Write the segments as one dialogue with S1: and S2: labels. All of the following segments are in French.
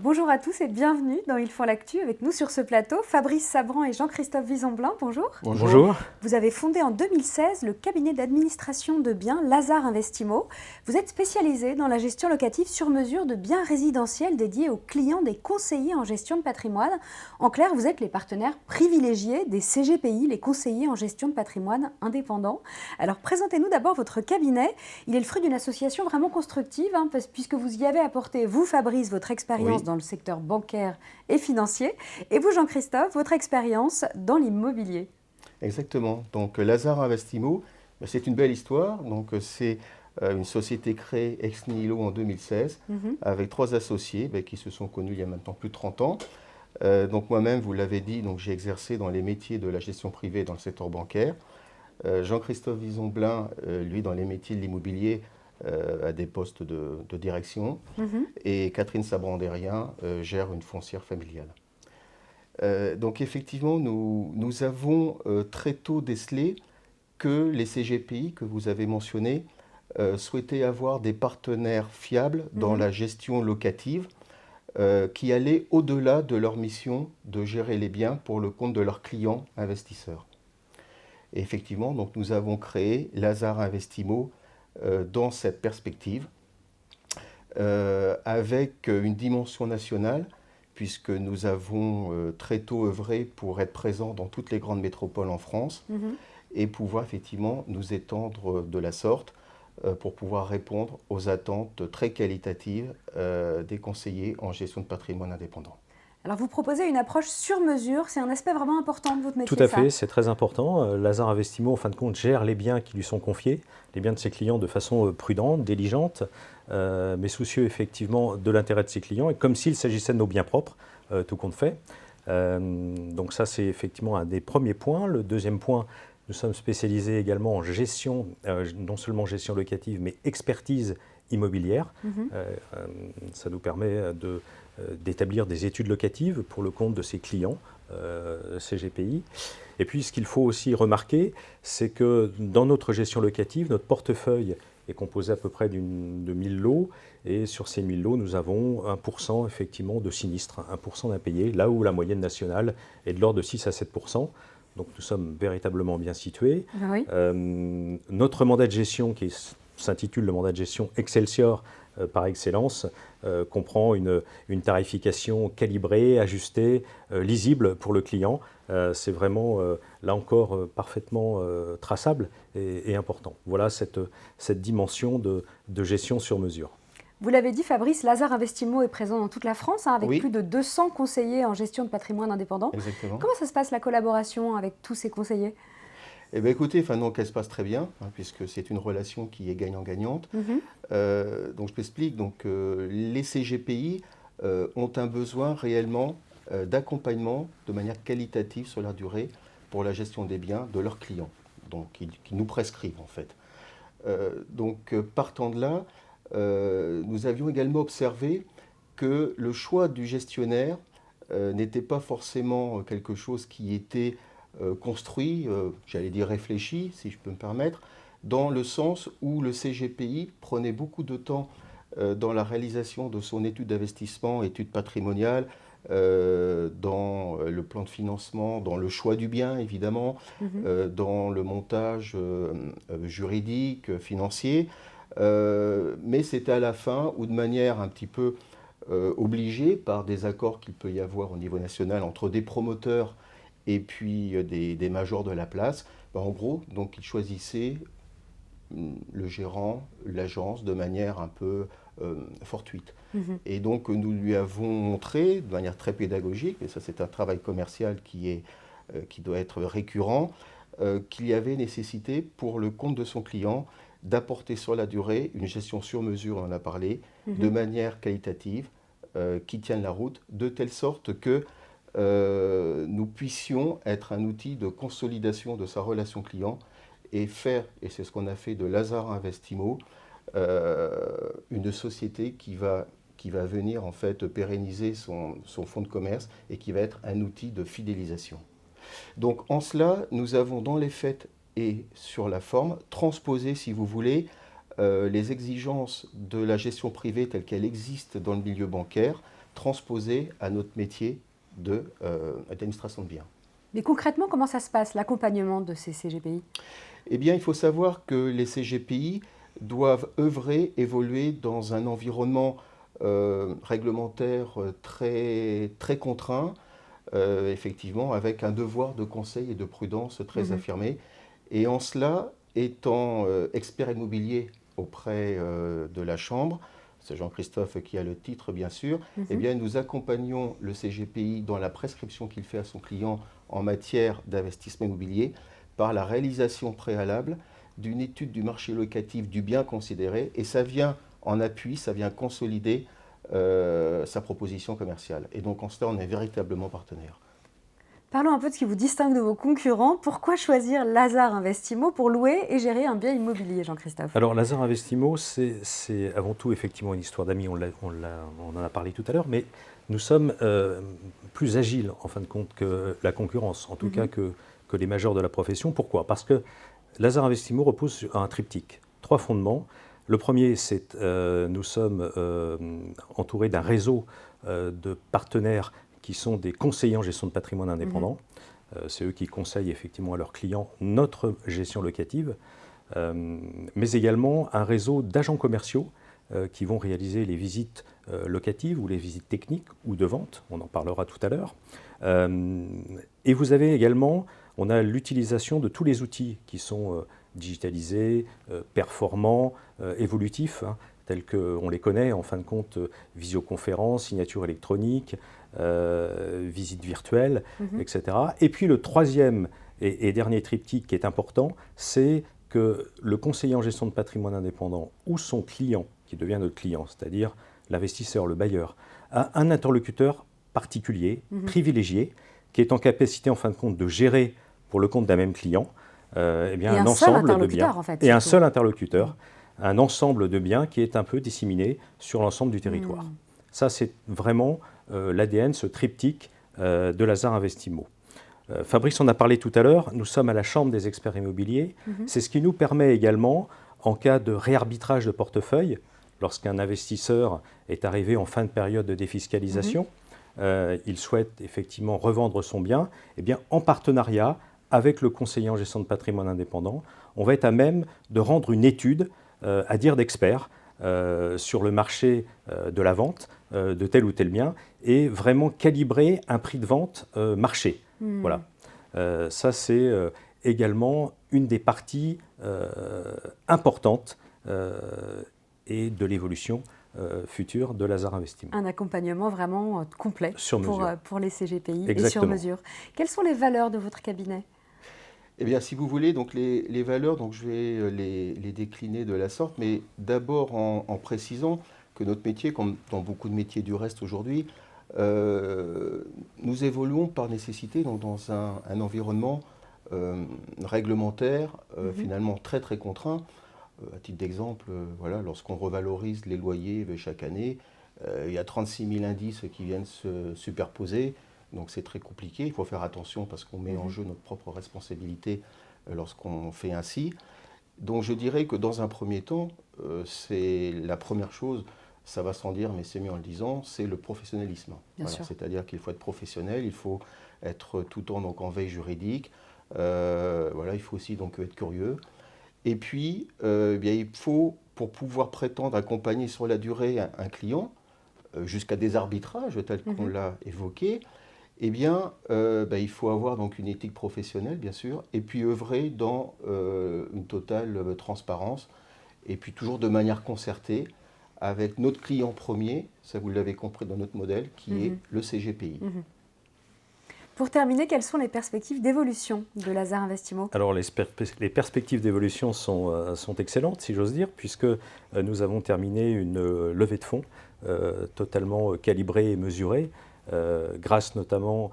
S1: Bonjour à tous et bienvenue dans Ils font l'actu. Avec nous sur ce plateau, Fabrice Sabran et Jean-Christophe Vizomblin. Bonjour.
S2: Bonjour.
S1: Vous avez fondé en 2016 le cabinet d'administration de biens Lazare Investimo. Vous êtes spécialisé dans la gestion locative sur mesure de biens résidentiels dédiés aux clients des conseillers en gestion de patrimoine. En clair, vous êtes les partenaires privilégiés des CGPI, les conseillers en gestion de patrimoine indépendants. Alors présentez-nous d'abord votre cabinet. Il est le fruit d'une association vraiment constructive, puisque vous y avez apporté, vous Fabrice, votre expérience dans le secteur bancaire et financier, et vous Jean-Christophe, votre expérience dans l'immobilier.
S3: Exactement. Donc Lazare Investimo, c'est une belle histoire. Donc c'est une société créée ex nihilo en 2016 avec 3 associés qui se sont connus il y a maintenant plus de 30 ans. Donc moi-même, vous l'avez dit, donc j'ai exercé dans les métiers de la gestion privée dans le secteur bancaire. Jean-Christophe Vizomblin, lui, dans les métiers de l'immobilier, à des postes de direction. Et Catherine Sabran-Derrien gère une foncière familiale. Donc effectivement, nous avons très tôt décelé que les CGPI que vous avez mentionnés souhaitaient avoir des partenaires fiables dans la gestion locative qui allaient au-delà de leur mission de gérer les biens pour le compte de leurs clients investisseurs. Et effectivement, donc, nous avons créé Lazare Investimo dans cette perspective avec une dimension nationale, puisque nous avons très tôt œuvré pour être présents dans toutes les grandes métropoles en France et pouvoir effectivement nous étendre de la sorte pour pouvoir répondre aux attentes très qualitatives des conseillers en gestion de patrimoine indépendant.
S1: Alors vous proposez une approche sur mesure, c'est un aspect vraiment important de votre métier.
S2: Tout à fait, c'est très important. Lazare Investimo, en fin de compte, gère les biens qui lui sont confiés, les biens de ses clients de façon prudente, diligente, mais soucieux effectivement de l'intérêt de ses clients, et comme s'il s'agissait de nos biens propres, tout compte fait. Donc ça, c'est effectivement un des premiers points. Le deuxième point, nous sommes spécialisés également en gestion, non seulement gestion locative, mais expertise immobilière. Ça nous permet d'établir des études locatives pour le compte de ses clients, CGPI. Et puis ce qu'il faut aussi remarquer, c'est que dans notre gestion locative, notre portefeuille est composé à peu près de 1000 lots, et sur ces 1000 lots, nous avons 1% effectivement de sinistres, 1% d'impayés, là où la moyenne nationale est de l'ordre de 6 à 7%. Donc nous sommes véritablement bien situés.
S1: Oui.
S2: Notre mandat de gestion, qui s'intitule le mandat de gestion Excelsior par excellence, comprend une tarification calibrée, ajustée, lisible pour le client. C'est vraiment, là encore, parfaitement traçable et important. Voilà cette dimension de gestion sur mesure.
S1: Vous l'avez dit, Fabrice, Lazare Investimo est présent dans toute la France, avec
S3: Oui.
S1: plus de 200 conseillers en gestion de patrimoine indépendant.
S3: Exactement.
S1: Comment ça se passe, la collaboration avec tous ces conseillers ?
S3: Eh bien, écoutez, donc, elle se passe très bien, puisque c'est une relation qui est gagnant-gagnante. Donc, je m'explique. Donc, les CGPI ont un besoin réellement d'accompagnement de manière qualitative sur la durée pour la gestion des biens de leurs clients, donc qui nous prescrivent en fait. Donc, partant de là, nous avions également observé que le choix du gestionnaire n'était pas forcément quelque chose qui était construit, j'allais dire réfléchi, si je peux me permettre, dans le sens où le CGPI prenait beaucoup de temps dans la réalisation de son étude d'investissement, étude patrimoniale, dans le plan de financement, dans le choix du bien évidemment, dans le montage juridique, financier, mais c'était à la fin ou de manière un petit peu obligée par des accords qu'il peut y avoir au niveau national entre des promoteurs et puis des majors de la place. En gros, donc ils choisissaient le gérant, l'agence de manière un peu fortuite. Et donc nous lui avons montré de manière très pédagogique, et ça c'est un travail commercial qui doit être récurrent, qu'il y avait nécessité pour le compte de son client d'apporter sur la durée une gestion sur mesure, on en a parlé, de manière qualitative, qui tienne la route, de telle sorte que nous puissions être un outil de consolidation de sa relation client et faire, et c'est ce qu'on a fait de Lazare Investimo, une société qui va venir en fait pérenniser son fonds de commerce et qui va être un outil de fidélisation. Donc en cela, nous avons dans les faits et sur la forme transposé, si vous voulez, les exigences de la gestion privée telle qu'elle existe dans le milieu bancaire, transposées à notre métier d'administration de biens.
S1: Mais concrètement, comment ça se passe, l'accompagnement de ces CGPI?
S3: Eh bien, il faut savoir que les CGPI doivent œuvrer, évoluer dans un environnement réglementaire très, très contraint, effectivement, avec un devoir de conseil et de prudence très affirmé. Et en cela, étant expert immobilier auprès de la Chambre, c'est Jean-Christophe qui a le titre bien sûr, eh bien, nous accompagnons le CGPI dans la prescription qu'il fait à son client en matière d'investissement immobilier par la réalisation préalable d'une étude du marché locatif du bien considéré, et ça vient en appui, ça vient consolider sa proposition commerciale. Et donc en cela, on est véritablement partenaire.
S1: Parlons un peu de ce qui vous distingue de vos concurrents. Pourquoi choisir Lazare Investimo pour louer et gérer un bien immobilier, Jean-Christophe?
S2: Alors Lazare Investimo, c'est avant tout effectivement une histoire d'amis, on en a parlé tout à l'heure, mais nous sommes plus agiles en fin de compte que la concurrence, en tout cas que les majors de la profession. Pourquoi? Parce que Lazare Investimo repose sur un triptyque, 3 fondements. Le premier, c'est nous sommes entourés d'un réseau de partenaires qui sont des conseillers en gestion de patrimoine indépendants. C'est eux qui conseillent effectivement à leurs clients notre gestion locative, mais également un réseau d'agents commerciaux qui vont réaliser les visites locatives ou les visites techniques ou de vente, on en parlera tout à l'heure. Et vous avez également, on a l'utilisation de tous les outils qui sont digitalisés, performants, évolutifs, hein, tels qu'on les connaît, en fin de compte, visioconférence, signature électronique, visite virtuelle, etc. Et puis le troisième et dernier triptyque qui est important, c'est que le conseiller en gestion de patrimoine indépendant ou son client, qui devient notre client, c'est-à-dire l'investisseur, le bailleur, a un interlocuteur particulier, privilégié, qui est en capacité en fin de compte de gérer pour le compte d'un même client eh bien, un ensemble de biens,
S1: en fait,
S2: et un seul interlocuteur, un ensemble de biens qui est un peu disséminé sur l'ensemble du territoire. Ça, c'est vraiment l'ADN, ce triptyque de Lazare Investimo. Fabrice en a parlé tout à l'heure, nous sommes à la Chambre des experts immobiliers. C'est ce qui nous permet également, en cas de réarbitrage de portefeuille, lorsqu'un investisseur est arrivé en fin de période de défiscalisation, il souhaite effectivement revendre son bien, eh bien, en partenariat avec le conseiller en gestion de patrimoine indépendant, on va être à même de rendre une étude à dire d'experts sur le marché de la vente de tel ou tel bien et vraiment calibrer un prix de vente marché. Voilà. Ça, c'est également une des parties importantes et de l'évolution future de Lazare Investimo.
S1: Un accompagnement vraiment complet pour les CGPI.
S2: Exactement.
S1: Et sur mesure. Quelles sont les valeurs de votre cabinet?
S3: Eh bien, si vous voulez, donc les valeurs, donc je vais les décliner de la sorte, mais d'abord en précisant que notre métier, comme dans beaucoup de métiers du reste aujourd'hui, nous évoluons par nécessité donc dans un environnement réglementaire, finalement très très contraint. À titre d'exemple, voilà, lorsqu'on revalorise les loyers chaque année, il y a 36 000 indices qui viennent se superposer. Donc c'est très compliqué, il faut faire attention parce qu'on met en jeu notre propre responsabilité lorsqu'on fait ainsi. Donc je dirais que dans un premier temps, c'est la première chose, ça va sans dire mais c'est mieux en le disant, c'est le professionnalisme. Voilà, c'est-à-dire qu'il faut être professionnel, il faut être tout le temps donc, en veille juridique, voilà, il faut aussi donc, être curieux. Et puis bien, il faut, pour pouvoir prétendre accompagner sur la durée un client, jusqu'à des arbitrages tels qu'on l'a évoqué, eh bien, il faut avoir donc une éthique professionnelle, bien sûr, et puis œuvrer dans une totale transparence, et puis toujours de manière concertée avec notre client premier, ça vous l'avez compris dans notre modèle, qui est le CGPI.
S1: Pour terminer, quelles sont les perspectives d'évolution de Lazare Investimo?
S2: Alors, les perspectives d'évolution sont excellentes, si j'ose dire, puisque nous avons terminé une levée de fonds totalement calibrée et mesurée, grâce notamment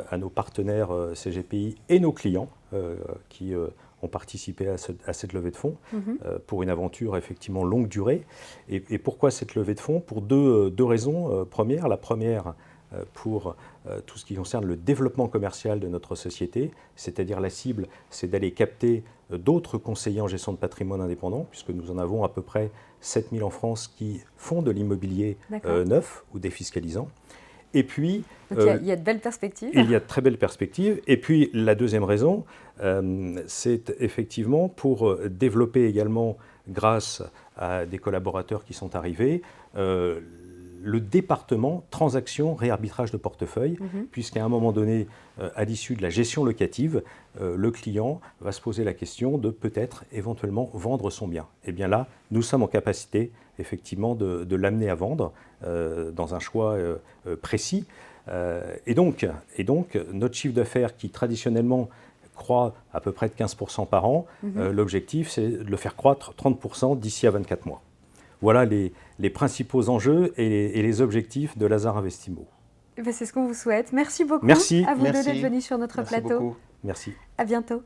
S2: à nos partenaires CGPI et nos clients qui ont participé à cette levée de fonds pour une aventure effectivement longue durée. Et pourquoi cette levée de fonds? Pour deux raisons. La première, pour tout ce qui concerne le développement commercial de notre société, c'est-à-dire la cible, c'est d'aller capter d'autres conseillers en gestion de patrimoine indépendants, puisque nous en avons à peu près 7000 en France qui font de l'immobilier neuf ou défiscalisant. Et puis,
S1: donc il y a de belles perspectives.
S2: Il y a de très belles perspectives. Et puis la deuxième raison, c'est effectivement pour développer également, grâce à des collaborateurs qui sont arrivés, le département transaction réarbitrage de portefeuille, puisqu'à un moment donné, à l'issue de la gestion locative, le client va se poser la question de peut-être éventuellement vendre son bien. Et bien là, nous sommes en capacité effectivement de l'amener à vendre dans un choix précis. Et donc, notre chiffre d'affaires qui traditionnellement croît à peu près de 15% par an, l'objectif c'est de le faire croître 30% d'ici à 24 mois. Voilà les principaux enjeux et les objectifs de Lazard Investimo.
S1: C'est ce qu'on vous souhaite. Merci beaucoup
S2: Merci.
S1: à vous deux d'être venus sur notre plateau.
S3: Merci beaucoup.
S2: Merci.
S1: À bientôt.